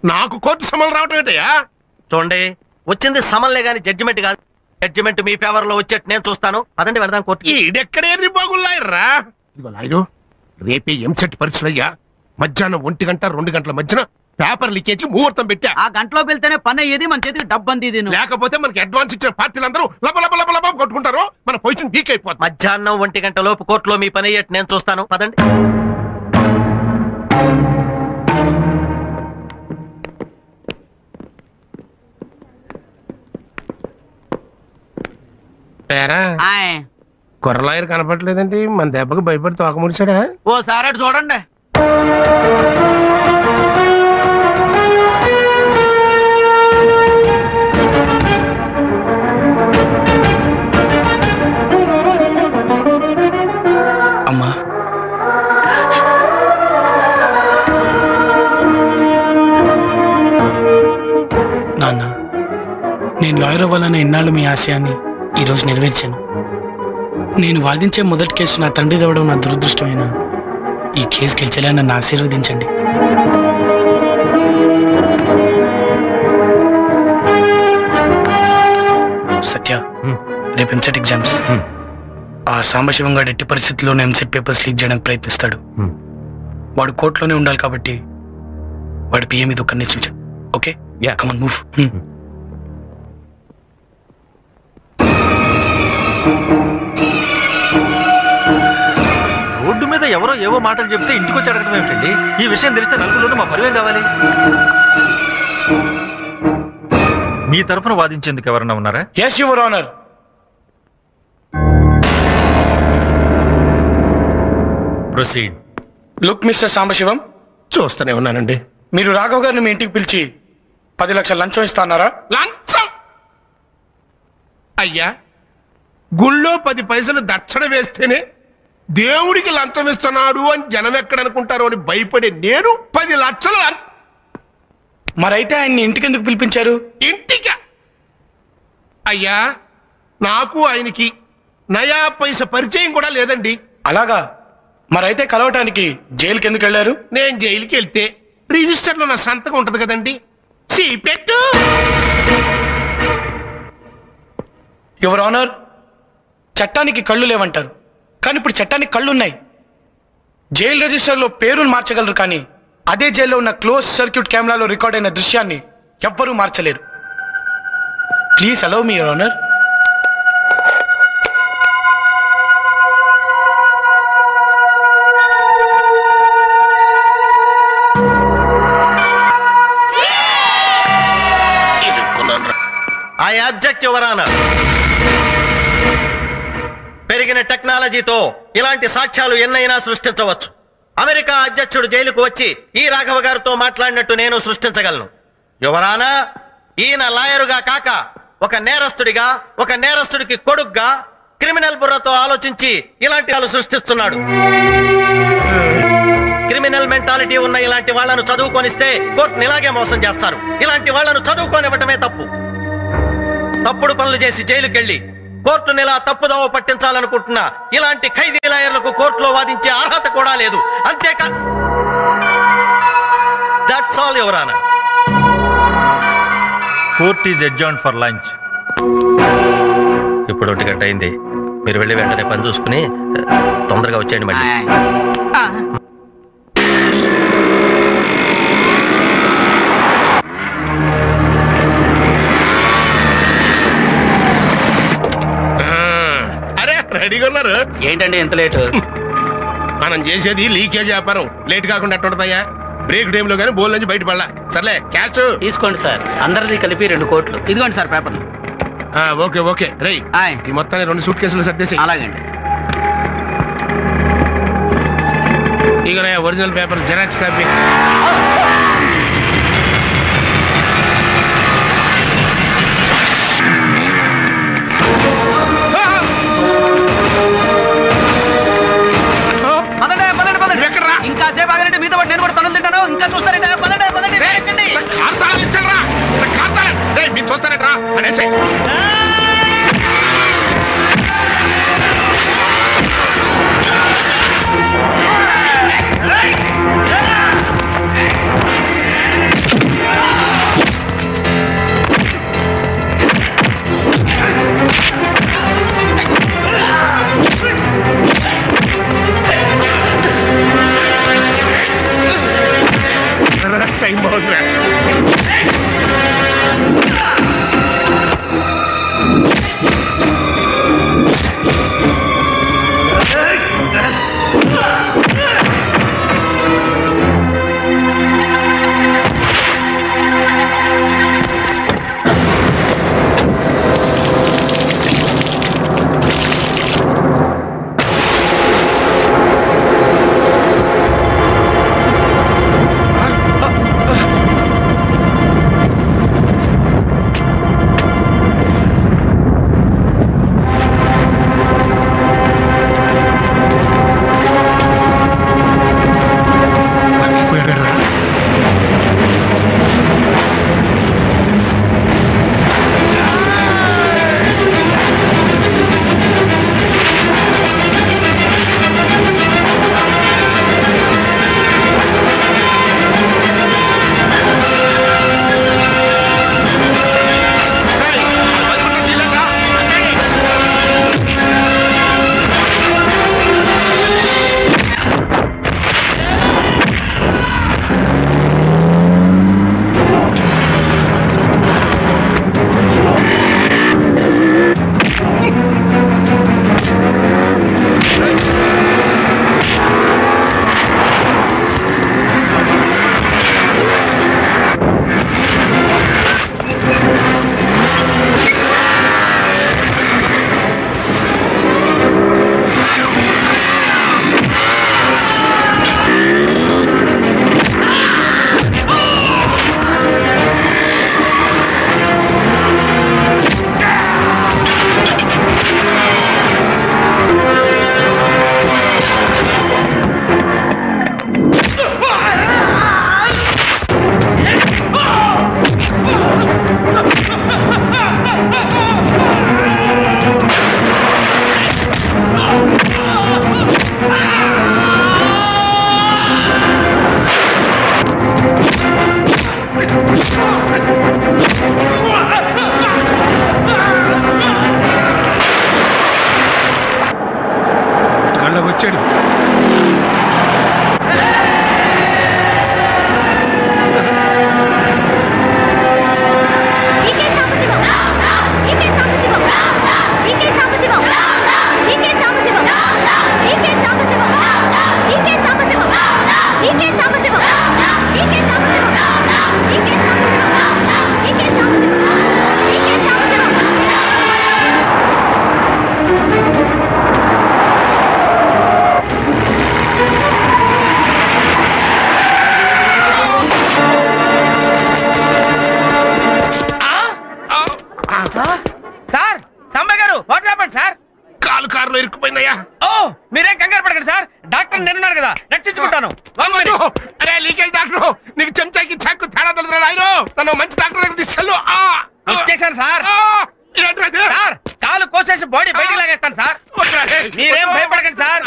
నాకు కోర్టు సమన్లు రావటం ఏంటయ్యా? చూడండి, వచ్చింది సమన్లే గాని జడ్జిమెంట్ కాదు. జడ్జిమెంట్ మీ ఫేవర్ లో వచ్చేట్టు నేను చూస్తాను. అదండి వెళదాం కోర్టు. ఈడెక్కడే బాగున్నాయర్రా. ఇదిగో లాయరు, రేపే ఎంసెట్ పరీక్షలయ్యా. మధ్యాహ్నం 1 గంట 2 గంటల మధ్యన పేపర్ లీకేజ్ ముహూర్తం పెట్టా. ఆ గంటలో వెళ్తేనే పని అయ్యేది, మన చేతికి డబ్బు అంది. లేకపోతే మనకి అడ్వాన్స్ ఇచ్చిన పార్టీలందరూ లబ కొట్టుకుంటారు, మన పొజిషన్ వీక్ అయిపోతుంది. మధ్యాహ్నం 1 గంట లోపు కోర్టులో మీ పని అయ్యేట్టు నేను చూస్తాను. పదండి. కుర్రలాయర్ కనపడలేదండి. మన దెబ్బకి భయపడి తోక ముడిచాడా? ఓ సార్ అటు చూడండి. అమ్మా, నాన్న, నేను లాయర్ అవ్వాలనే ఇన్నాళ్ళు మీ ఆశయాన్ని ఈరోజు నెరవేర్చాను. నేను వాదించే మొదటి కేసు నా తండ్రి దవ్వడం నా దురదృష్టమైన ఈ కేసు గెలిచేలా నన్ను ఆశీర్వదించండి. సత్య, రేపు ఎంసెట్ ఎగ్జామ్స్. ఆ సాంబశివం గారు ఎట్టి పరిస్థితుల్లోనే ఎంసెట్ పేపర్స్ లీక్ చేయడానికి ప్రయత్నిస్తాడు. వాడు కోర్టులోనే ఉండాలి కాబట్టి వాడి పిఏ మీద ఒక నిశ్చించాడు. Okay, come on move. Road మీద ఎవరో ఏవో మాటలు చెప్తే ఇంటికి వచ్చి అడగడం ఏమిటండి? ఈ విషయం తెలిస్తే నలుగురిలోనూ మా పరివేం కావాలి. మీ తరఫున వాదించేందుకు ఎవరన్నా ఉన్నారా? yes your honor. Proceed. Look mister Sambasivam, చూస్తూనే ఉన్నానండి. మీరు రాఘవ్ గారిని మీ ఇంటికి పిలిచి 10 లక్షల లంచం ఇస్తాన్నారా? లంచం? అయ్యా, గుళ్ళో 10 పైసలు దక్షిణ వేస్తేనే దేవుడికి లంచం ఇస్తున్నాడు అని జనం ఎక్కడనుకుంటారో అని భయపడే నేను 10 లక్షలు మరైతే ఆయన్ని ఇంటికి ఎందుకు పిలిపించారు? ఇంటికా? అయ్యా, నాకు ఆయనకి నయా పైస పరిచయం కూడా లేదండి. అలాగా? మరైతే కలవటానికి జైలుకి ఎందుకు వెళ్ళారు? నేను జైలుకి వెళ్తే రిజిస్టర్లో నా సంతకం ఉంటది కదండి. పెట్టు. యువర్ ఆనర్, చట్టానికి కళ్ళు లేవంటారు, కానీ ఇప్పుడు చట్టానికి కళ్ళున్నాయి. జైలు రిజిస్టర్లో పేరును మార్చగలరు, కానీ అదే జైల్లో ఉన్న క్లోజ్ సర్క్యూట్ కెమెరాలో రికార్డ్ అయిన దృశ్యాన్ని ఎవ్వరూ మార్చలేరు. Please allow me your honour. I object your honour. పెరిగిన టెక్నాలజీతో ఇలాంటి సాక్ష్యాలు ఎన్నైనా సృష్టించవచ్చు. అమెరికా అధ్యక్షుడు జైలుకు వచ్చి ఈ రాఘవ గారితో మాట్లాడినట్టు నేను సృష్టించగలను. యువర్ ఆనర్, ఈయన లాయరుగా కాక ఒక నేరస్తుడిగా, ఒక నేరస్తుడికి కొడుగ్గా క్రిమినల్ బుర్రతో ఆలోచించి ఇలాంటి వాళ్ళు సృష్టిస్తున్నాడు. క్రిమినల్ మెంటాలిటీ ఉన్న ఇలాంటి వాళ్లను చదువుకొనిస్తే కోర్టుని ఇలాగే మోసం చేస్తారు. ఇలాంటి వాళ్లను చదువుకోనివ్వటమే తప్పు. తప్పుడు పనులు చేసి జైలుకెళ్లి కోర్టుని ఇలా తప్పుదోవ పట్టించాలనుకుంటున్న ఇలాంటి ఖైదీ లాయర్లకు కోర్టులో వాదించే అర్హత కూడా లేదు. అంతేకా, that's all your honour. Court is adjourned for lunch. ఇప్పుడు 1 గంట అయింది. మీరు వెళ్ళి వెంటనే పని చూసుకుని తొందరగా వచ్చేయండి మళ్ళీ. రెడీగా ఉన్నారు? ఏంటండి ఎంత లేట్? మనం చేసేది లీకేజ్ వ్యాపారం. లేట్ కాకుండా ఎట్టుంటదయ్యా? బ్రేక్ టైమ్ లో కానీ బోల్ నుంచి బయట పడలా. సర్లే, క్యాచ్ తీసుకోండి సార్. అందరిది కలిపి 2 కోట్లు. ఇదిగోండి సార్ పేపర్లు. Okay okay. రై, ఈ మొత్తాన్ని 2 సూట్ కేసులు సర్దేసి. అలాగండి. ఇక ఒరిజినల్ పేపర్ జెరాక్స్ కాపీ. ఇంకా సేపు ఆగండి, మీతో నేను కూడా తనులు తింటాను. ఇంకా చూస్తారంటే పదండి పదండి. మీరు చూస్తారంటరా అనేసి. బాగుందిరా. వచ్చాడు. సార్ సంబయ్య గారు వాట్ హ్యాపెండ్ సార్? కారులో ఇరుక్కుపోయిందయ్యా. ఓ మీరేం కంగారు పడకండి సార్, డాక్టర్ నేనున్నాను కదా, రక్షించుకుంటాను. అరే లీకేజ్ డాక్టర్, నీకు చెంచాకి చాకు తేడా తెలుసు ఆయన. నన్ను మంచి డాక్టర్ దగ్గర తీసుకెళ్ళు. ఇచ్చేసాను సార్. సార్ కాలు కోసేసి బాడీ బయటికి లాగేస్తాను సార్, మీరేం భయపడకండి సార్.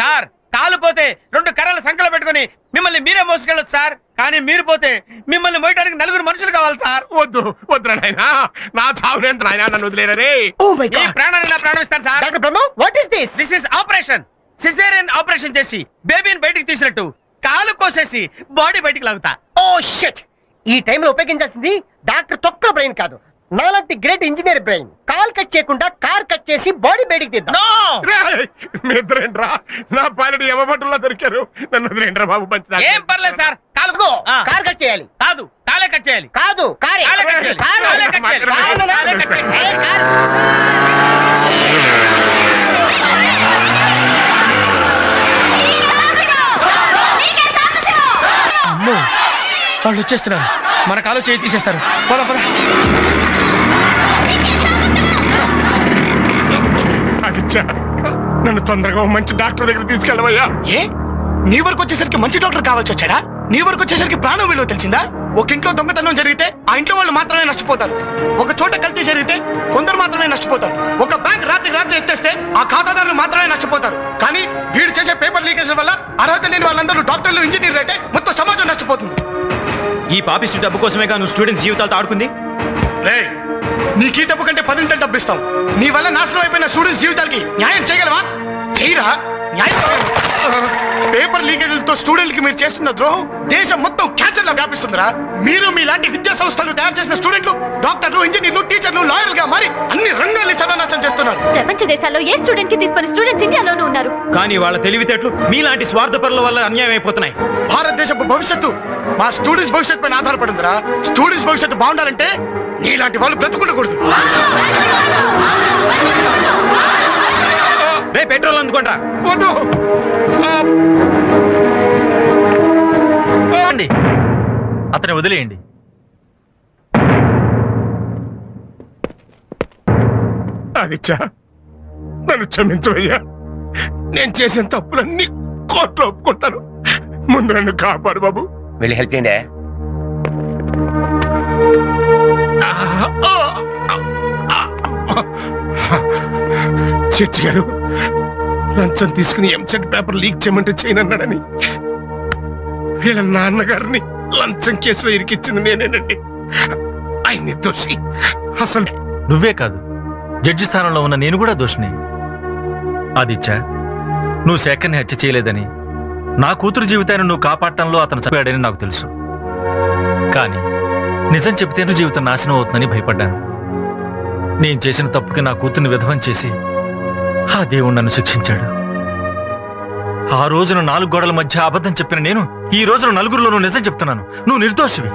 సార్ కాలు పోతే 2 కర్రలు సంకలో పెట్టుకుని మిమ్మల్ని మీరే మోసుకెళ్ళొచ్చు సార్, కానీ మీరు పోతే మిమ్మల్ని మోయడానికి 4 మనుషులు కావాలి సార్. వద్దు వద్దురా నాయనా, నా చావునేంత నాయనా, నన్ను వదిలేరే. ఈ ప్రాణాన్ని నా ప్రాణం ఇస్తాను sir. Doctor Brahma, what is this? This is operation. Caesarean operation చేసి బేబీని బయటికి తీసినట్టు కాలు కోసేసి బాడీ బయటికి లాగుతా. ఓ షిట్, ఈ టైంలో ఉపయోగించాల్సింది డాక్టర్ తొక్క బ్రెయిన్ కాదు, నాలాంటి great engineer brain. Call cut చేయకుండా కార్ కట్ చేసి బాడీ బయటికి తీద్దాం. మీ ఇద్దరేంట్రా నా పైలట్ యమభటుల్లో దొరికారు, నన్ను వదిలేంట్రా బాబు. మంచి ఏం పర్లేదు సార్, కాలు కార్ కట్ చేయాలి. కాదు కాలే కట్ చేయాలి. కాదు కారే కాలే కట్ చేయాలి. కాలే కట్ చేయాలి. కాలే కట్ చేయాలి. ఏ, కారు. అమ్మో వాళ్ళు వచ్చేస్తున్నారు, మన కాలు చేయి తీసేస్తారు. పద పద. అదిచ్చా, నన్ను తొందరగా మంచి డాక్టర్ దగ్గర తీసుకెళ్ళవయ్యా. ఏ నీ వరకు వచ్చేసరికి మంచి డాక్టర్ కావాల్సి వచ్చాడా? నీ వరకు వచ్చేసరికి ప్రాణం విలువ తెలిసిందా? ఒక ఇంట్లో దొంగతనం జరిగితే ఆ ఇంట్లో వాళ్ళు మాత్రమే నష్టపోతారు. ఒక చోట కల్తీ జరిగితే కొందరు మాత్రమే నష్టపోతారు. ఒక బ్యాంక్ రాత్రి ఎత్తేస్తే ఆ ఖాతాదారులు మాత్రమే నష్టపోతారు. కానీ వీడు చేసే పేపర్ లీకేజ్ వల్ల అర్హత లేని వాళ్ళందరూ డాక్టర్లు, ఇంజనీర్లు అయితే మొత్తం సమాజం నష్టపోతుంది. ఈ పాపిస్టు డబ్బు కోసమేగా నువ్వు స్టూడెంట్స్ జీవితాలతో ఆడుకుంది. రేయ్, నీకు ఈ డబ్బు కంటే 10 ఇంతలు డబ్బు ఇస్తాం. నీ వల్ల నాశనం అయిపోయిన స్టూడెంట్స్ జీవితాలకి న్యాయం చేయగలవా? చెయ్యరా. పేపర్ లీకేజీలతో స్టూడెంట్లకి మీరు చేస్తున్న ద్రోహం దేశం మొత్తం క్యాన్సర్ లా వ్యాపిస్తుందిరా. మీరు మీలాంటి విద్యా సంస్థలు తయారు చేసిన స్టూడెంట్లు డాక్టర్లు, ఇంజనీర్లు, టీచర్లు, లాయర్లుగా మారి అన్ని రంగాల్ని సర్వనాశనం చేస్తున్నారు. ప్రపంచ దేశాల్లో ఏ స్టూడెంట్ కి తీసుకుని స్టూడెంట్స్ ఇండియాలోనూ ఉన్నారు. కానీ వాళ్ళ తెలివితేటలు మీలాంటి స్వార్థపరుల వల్ల అన్యాయం అయిపోతున్నాయి. భారతదేశపు భవిష్యత్తు మా స్టూడెంట్స్ భవిష్యత్తు పైన ఆధారపడిందిరా. స్టూడెంట్స్ భవిష్యత్తు బాగుండాలంటే నీలాంటి వాళ్ళు బ్రతుకుండకూడదు. రే పెట్రోల్ అందుకోండి. అతని వదిలేయండి. ఆదిత్య, నన్ను క్షమించవయ్యా. నేను చేసిన తప్పులన్నీ కోర్టులో ఒప్పుకుంటాను. ముందు నన్ను కాపాడు బాబు. వెళ్ళి హెల్ప్ చేయండి. జడ్జి గారు లంచం తీసుకుని ఎంసెట్ పేపర్ లీక్ చేయమంటే చేయనన్నాడని వీళ్ళ నాన్నగారిని లంచం కేసులో ఇరికిచ్చింది నేనేనండి. ఆయన నిర్దోషి. అసలు నువ్వే కాదు, జడ్జి స్థానంలో ఉన్న నేను కూడా దోషిని. ఆదిత్య, నువ్వు శేఖర్ని హత్య చేయలేదని, నా కూతురు జీవితాన్ని నువ్వు కాపాడటంలో అతను చంపాడని నాకు తెలుసు. కానీ నిజం చెబితేనే జీవితం నాశనం అవుతుందని భయపడ్డాను. నేను చేసిన తప్పుకి నా కూతుర్ని విధవం చేసి ఆ దేవుడు నన్ను శిక్షించాడు. ఆ రోజున 4 గోడల మధ్య అబద్ధం చెప్పిన నేను ఈ రోజున నలుగురిలోనూ నిజం చెప్తున్నాను. నువ్వు నిర్దోషివి.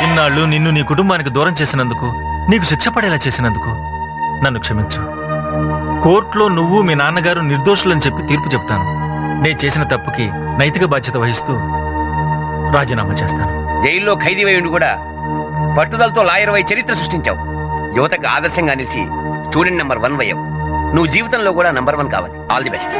ఇన్నాళ్ళు నిన్ను నీ కుటుంబానికి దూరం చేసినందుకు, నీకు శిక్ష పడేలా చేసినందుకు నన్ను క్షమించు. కోర్టులో నువ్వు మీ నాన్నగారు నిర్దోషులని చెప్పి తీర్పు చెప్తాను. నేను చేసిన తప్పుకి నైతిక బాధ్యత వహిస్తూ రాజీనామా చేస్తాను. జైల్లో ఖైదీ ఉండి కూడా పట్టుదలతో లాయర్ వై చరిత్ర సృష్టించావు. యువతకు ఆదర్శంగా నిలిచి స్టూడెంట్ నెంబర్ 1 అయ్యావు. నువ్వు జీవితంలో కూడా నెంబర్ 1 కావాలి. All the best.